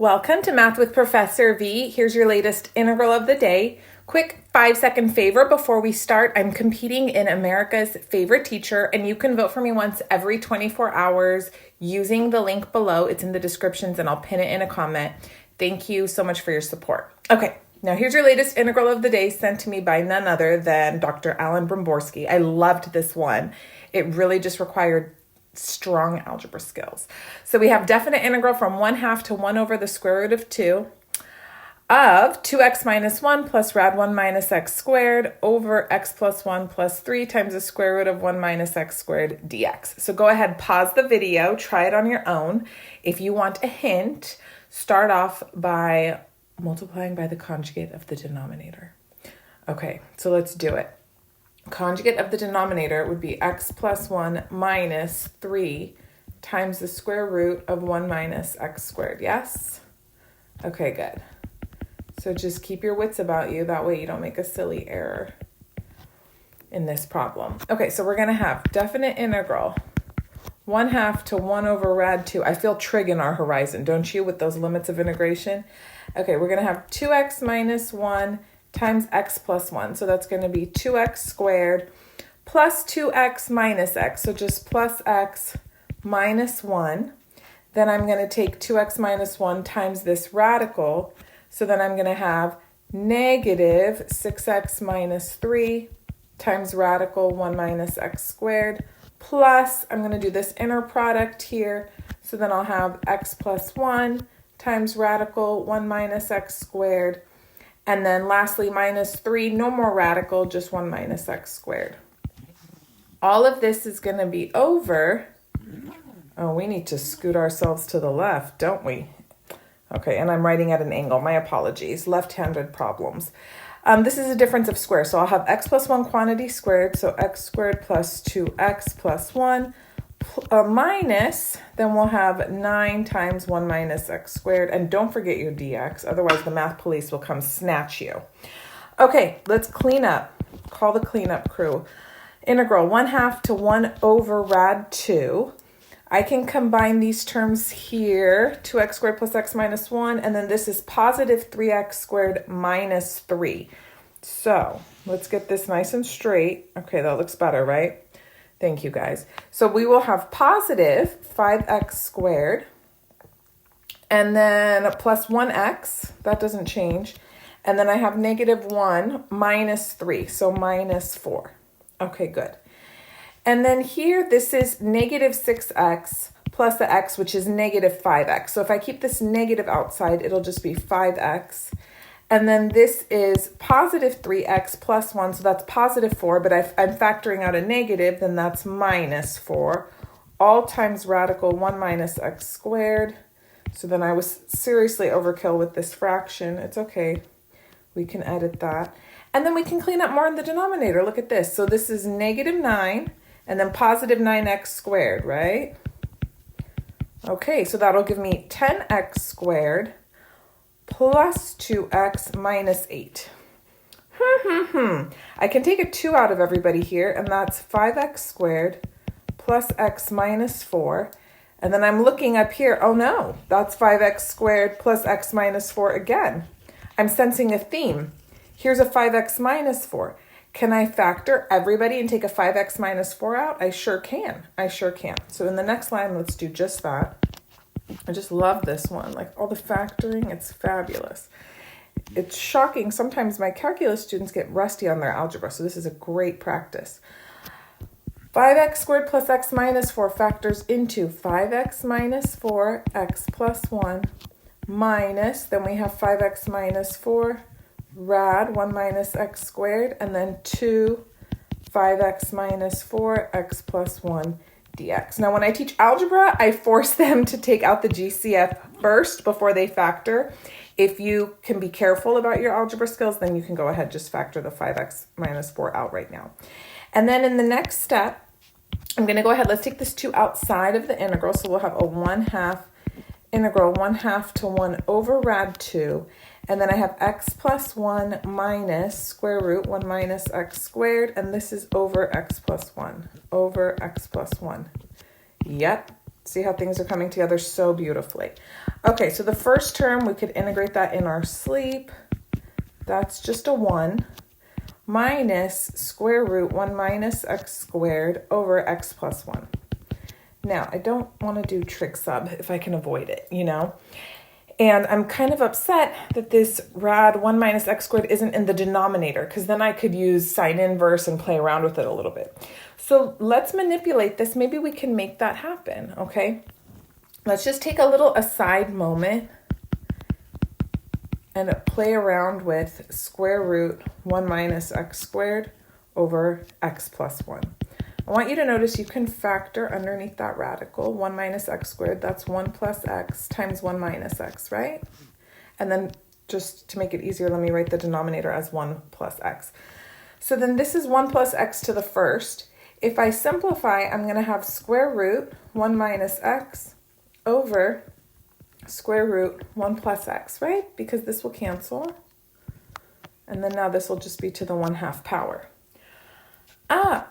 Welcome to Math with Professor V. Here's your latest integral of the day. Quick 5-second favor before we start. I'm competing in America's Favorite Teacher, and you can vote for me once every 24 hours using the link below. It's in the descriptions, and I'll pin it in a comment. Thank you so much for your support. Okay, now here's your latest integral of the day sent to me by none other than Dr. Alan Bromborski. I loved this one. It really just required strong algebra skills. So we have definite integral from 1/2 to 1 over the square root of 2 of 2x minus 1 plus rad 1 minus x squared over x plus 1 plus 3 times the square root of 1 minus x squared dx. So go ahead, pause the video, try it on your own. If you want a hint, start off by multiplying by the conjugate of the denominator. Okay, so let's do it. Conjugate of the denominator would be x plus 1 minus 3 times the square root of 1 minus x squared, yes? Okay, good. So just keep your wits about you. That way you don't make a silly error in this problem. Okay, so we're going to have definite integral 1/2 to 1 over rad 2. I feel trig in our horizon, don't you, with those limits of integration? Okay, we're going to have 2x minus 1 times x plus 1. So that's going to be 2x squared plus 2x minus x. So just plus x minus 1. Then I'm going to take 2x minus 1 times this radical. So then I'm going to have negative 6x minus 3 times radical 1 minus x squared. Plus, I'm going to do this inner product here. So then I'll have x plus 1 times radical 1 minus x squared. And then lastly, minus 3, no more radical, just 1 minus x squared. All of this is going to be over. Oh, we need to scoot ourselves to the left, don't we? Okay, and I'm writing at an angle. My apologies. Left-handed problems. This is a difference of squares. So I'll have x plus 1 quantity squared. So x squared plus 2x plus 1 minus, then we'll have 9 times 1 minus x squared. And don't forget your dx, otherwise the math police will come snatch you. Okay, let's clean up. Call the cleanup crew. Integral 1/2 to 1 over rad 2. I can combine these terms here, 2x squared plus x minus 1, and then this is positive 3x squared minus 3. So let's get this nice and straight. Okay, that looks better, right? Thank you, guys. So we will have positive 5x squared, and then plus 1x, that doesn't change. And then I have negative 1 minus 3, so minus 4. Okay, good. And then here, this is negative 6x plus the x, which is negative 5x. So if I keep this negative outside, it'll just be 5x. And then this is positive 3x plus 1, so that's positive 4, but I'm factoring out a negative, then that's minus 4, all times radical 1 minus x squared. So then I was seriously overkill with this fraction. It's okay. We can edit that. And then we can clean up more in the denominator. Look at this. So this is negative 9, and then positive 9x squared, right? Okay, so that'll give me 10x squared plus 2x minus 8. I can take a 2 out of everybody here, and that's 5x squared plus x minus 4. And then I'm looking up here. Oh no, that's 5x squared plus x minus 4 again. I'm sensing a theme. Here's a 5x minus 4. Can I factor everybody and take a 5x minus 4 out? I sure can. I sure can. So in the next line, let's do just that. I just love this one. Like all the factoring, it's fabulous. It's shocking. Sometimes my calculus students get rusty on their algebra, so this is a great practice. 5x squared plus x minus 4 factors into 5x minus 4, x plus 1, minus, then we have 5x minus 4, rad 1 minus x squared, and then 2 5x minus 4, x plus 1 dx. Now, when I teach algebra, I force them to take out the GCF first before they factor. If you can be careful about your algebra skills, then you can go ahead, just factor the 5x minus 4 out right now. And then in the next step, I'm going to go ahead, let's take this 2 outside of the integral. So we'll have a 1/2 integral 1/2 to 1 over rad 2. And then I have x plus 1 minus square root 1 minus x squared. And this is over x plus 1. Over x plus 1. Yep. See how things are coming together so beautifully. Okay, so the first term, we could integrate that in our sleep. That's just a 1 minus square root 1 minus x squared over x plus 1. Now, I don't want to do trig sub if I can avoid it, you know? And I'm kind of upset that this rad 1 minus x squared isn't in the denominator, because then I could use sine inverse and play around with it a little bit. So let's manipulate this. Maybe we can make that happen, okay? Let's just take a little aside moment and play around with square root 1 minus x squared over x plus 1. I want you to notice you can factor underneath that radical. 1 minus x squared, that's 1 plus x times 1 minus x, right? And then just to make it easier, let me write the denominator as 1 plus x. So then this is 1 plus x to the first. If I simplify, I'm going to have square root 1 minus x over square root 1 plus x, right? Because this will cancel. And then now this will just be to the 1/2 power.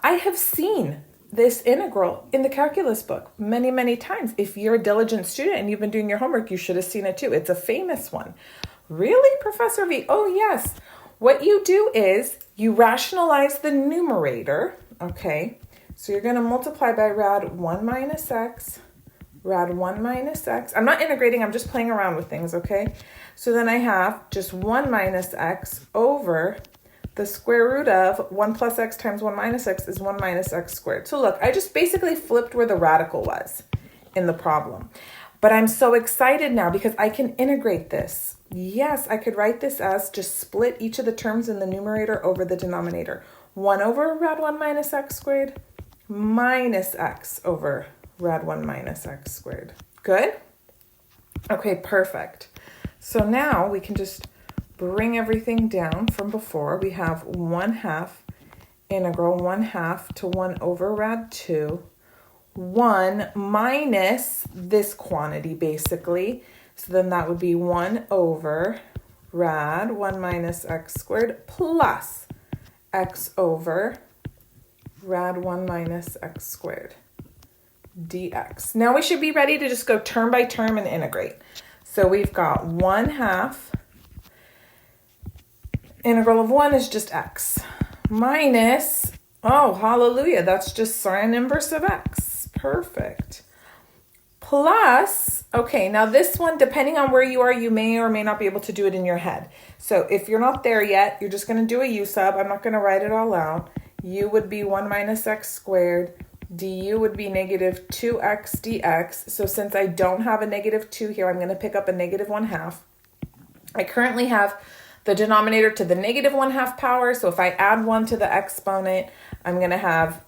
I have seen this integral in the calculus book many, many times. If you're a diligent student and you've been doing your homework, you should have seen it too. It's a famous one. Really, Professor V? Oh, yes. What you do is you rationalize the numerator, okay? So you're going to multiply by rad 1 minus x, rad 1 minus x. I'm not integrating, I'm just playing around with things, okay? So then I have just 1 minus x over the square root of 1 plus x times 1 minus x is 1 minus x squared. So look, I just basically flipped where the radical was in the problem. But I'm so excited now because I can integrate this. Yes, I could write this as just split each of the terms in the numerator over the denominator. 1 over rad 1 minus x squared minus x over rad 1 minus x squared. Good? Okay, perfect. So now we can just bring everything down from before. We have 1/2 integral 1/2 to 1 over rad 2, 1 minus this quantity basically. So then that would be 1 over rad 1 minus x squared plus x over rad 1 minus x squared dx. Now we should be ready to just go term by term and integrate. So we've got 1/2 integral of 1 is just x minus, oh, hallelujah, that's just sine inverse of x. Perfect. Plus, okay, now this one, depending on where you are, you may or may not be able to do it in your head. So if you're not there yet, you're just going to do a u sub. I'm not going to write it all out. U would be 1 minus x squared. Du would be negative 2x dx. So since I don't have a negative 2 here, I'm going to pick up a negative 1/2. I currently have the denominator to the negative 1/2 power. So if I add 1 to the exponent, I'm going to have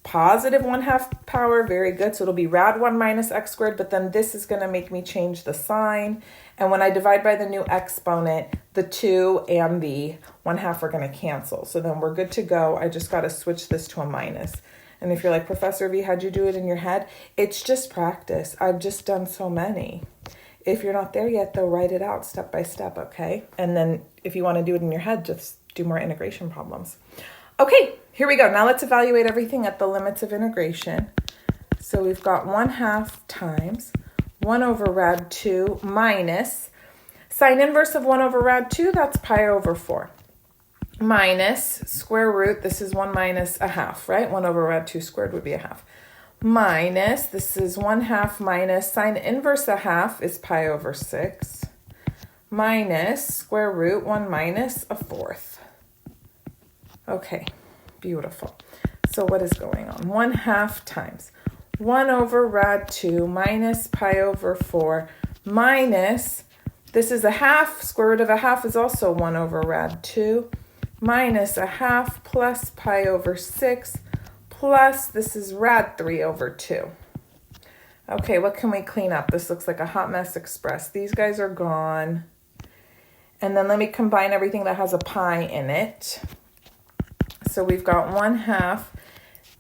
positive 1/2 power. Very good. So it'll be rad 1 minus x squared, but then this is going to make me change the sign. And when I divide by the new exponent, the 2 and the 1/2 are going to cancel. So then we're good to go. I just got to switch this to a minus. And if you're like, Professor V, how'd you do it in your head? It's just practice. I've just done so many. If you're not there yet, though, write it out step by step, okay? And then if you want to do it in your head, just do more integration problems. Okay, here we go. Now let's evaluate everything at the limits of integration. So we've got 1/2 times 1 over rad 2 minus sine inverse of 1 over rad 2, that's pi over 4. Minus square root, this is 1 minus 1/2, right? 1 over rad 2 squared would be 1/2. Minus, this is 1/2 minus sine inverse 1/2 is pi over 6. Minus square root 1 minus 1/4. Okay, beautiful. So what is going on? 1/2 times 1 over rad 2 minus pi over 4 minus, this is 1/2, square root of 1/2 is also 1 over rad 2 minus 1/2 plus pi over 6 plus, this is rad 3 over 2. Okay, what can we clean up? This looks like a hot mess express. These guys are gone. And then let me combine everything that has a pi in it. So we've got 1/2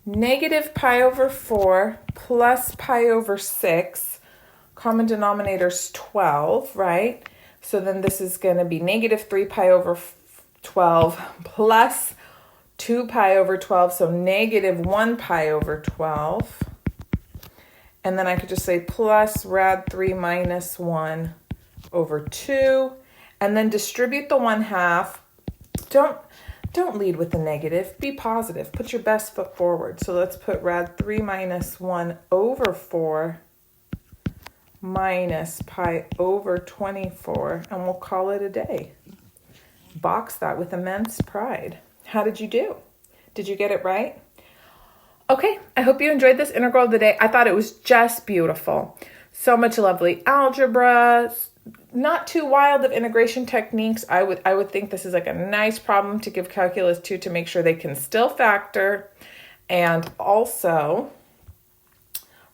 negative pi over 4 plus pi over 6. Common denominator's 12, right? So then this is going to be negative 3 pi over 12 plus 2 pi over 12, so negative 1 pi over 12. And then I could just say plus rad 3 minus 1 over 2. And then distribute the 1/2. Don't lead with the negative. Be positive. Put your best foot forward. So let's put rad 3 minus 1 over 4 minus pi over 24. And we'll call it a day. Box that with immense pride. How did you do? Did you get it right? Okay, I hope you enjoyed this integral of the day. I thought it was just beautiful. So much lovely algebra, not too wild of integration techniques. I would think this is like a nice problem to give calculus to make sure they can still factor, and also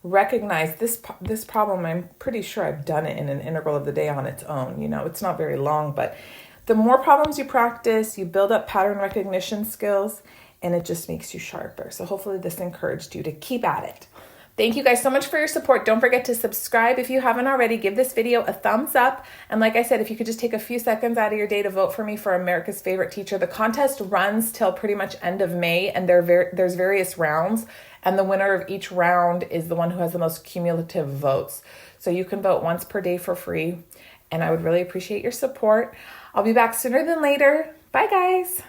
recognize this problem. I'm pretty sure I've done it in an integral of the day on its own. You know, it's not very long, but the more problems you practice, you build up pattern recognition skills, and it just makes you sharper. So hopefully this encouraged you to keep at it. Thank you guys so much for your support. Don't forget to subscribe if you haven't already. Give this video a thumbs up. And like I said, if you could just take a few seconds out of your day to vote for me for America's Favorite Teacher. The contest runs till pretty much end of May, and there's various rounds. And the winner of each round is the one who has the most cumulative votes. So you can vote once per day for free. And I would really appreciate your support. I'll be back sooner than later. Bye, guys.